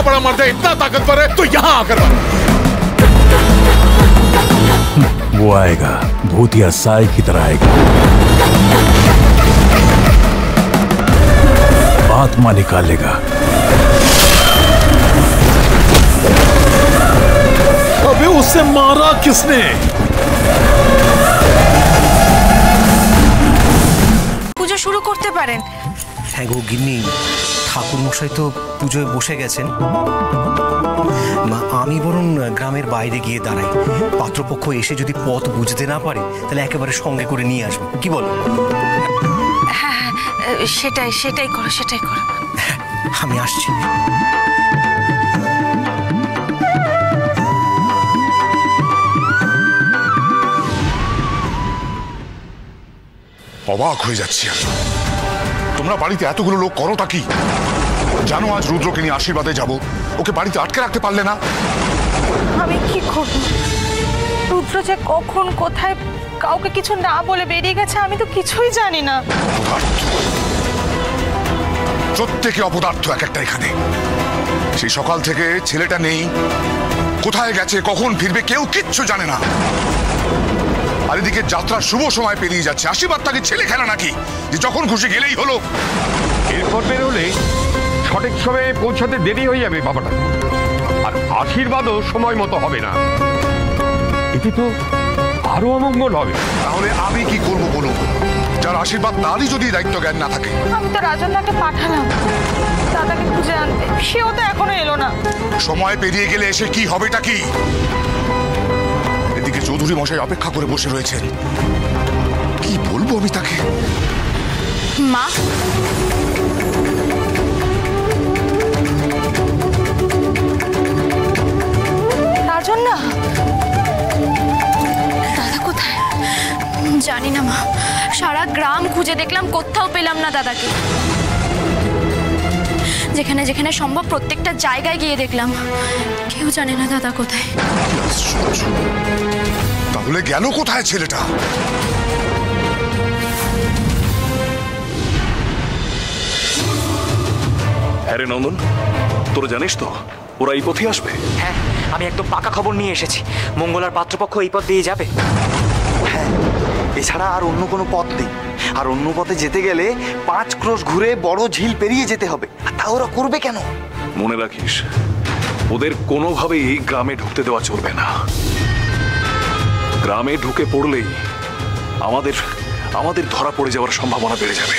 बड़ा मर्द है, इतना ताकतवर है, तो यहाँ आकर वो आएगा, भूतिया साय की तरह आएगा, आत्मा निकालेगा। अबे उससे मारा किसने? पूजा शुरू करते पारेन। হ্যাঁ গো গিন্নি, ঠাকুর মশাই তো পুজোয় বসে গেছেন। আমি বরং গ্রামের বাইরে গিয়ে দাঁড়াই, পাত্রপক্ষ এসে যদি পথ বুঝতে না পারে তাহলে একেবারে সঙ্গে করে নিয়ে আসবো, কি বলো? হ্যাঁ সেটাই করো, সেটাই করো। আমি আসছি। অবাক হয়ে যাচ্ছি আমি, তোমরা বাড়িতে এতগুলো লোক করোটা কি? জানো আজ রুদ্রকে নিয়ে আশীর্বাদে যাব, ওকে বাড়িতে আটকে রাখতে পারলে না? আমি কি করব? রুদ্র যে কখন কোথায় কাউকে কিছু না বলে বেরিয়ে গেছে, আমি তো কিছুই জানি না। প্রত্যেকে অপদার্থ এক একটা এখানে। সেই সকাল থেকে ছেলেটা নেই, কোথায় গেছে, কখন ফিরবে কেউ কিচ্ছু জানে না। আর এদিকে যাত্রার শুভ সময় পেরিয়ে যাচ্ছে, আশীর্বাদ তাকে ছেলে খেলা নাকি যে যখন খুশি গেলেই হলো? এরপর বের হলে সঠিক সময়ে পৌঁছাতে দেরি হয়ে যাবে বাবাটা, আর আশীর্বাদও সময় মতো হবে না, এতে তো আরো অমঙ্গল হবে। তাহলে আমি কি করবো বলো? যার আশীর্বাদ তারই যদি দায়িত্ব জ্ঞান না থাকে। আমি তো রাজনদাকে পাঠালাম দাদাকে খুঁজে আনতে, সেও তো এখনো এলো না। সময় পেরিয়ে গেলে এসে কি হবেটা কি? এদিকে চৌধুরী মশাই অপেক্ষা করে বসে রয়েছেন, কি বলবো আমি তাকে? মা, রাজন্না দাদা কোথায়? জানি না মা, সারা গ্রাম খুঁজে দেখলাম, কোথাও পেলাম না দাদাকে। যেখানে যেখানে সম্ভব প্রত্যেকটা জায়গায় গিয়ে দেখলাম, কেউ জানে না দাদা কোথায়। তাহলে গেল কোথায় ছেলেটা? হ্যাঁ রে নন্দন, তোরা জানিস তো ওরা এই পথে আসবে? হ্যাঁ, আমি একদম পাকা খবর নিয়ে এসেছি, মঙ্গলার পাত্রপক্ষ এই পথ দিয়ে যাবে। হ্যাঁ, এছাড়া আর অন্য কোনো পথ নেই, আর অন্য পথে যেতে গেলে 5 ক্রোশ ঘুরে বড় ঝিল পেরিয়ে যেতে হবে, আর তা ওরা করবে কেন? মনে রাখিস, ওদের কোনোভাবেই এই গ্রামে ঢুকতে দেওয়া চলবে না। গ্রামে ঢুকে পড়লেই আমাদের ধরা পড়ে যাওয়ার সম্ভাবনা বেড়ে যাবে।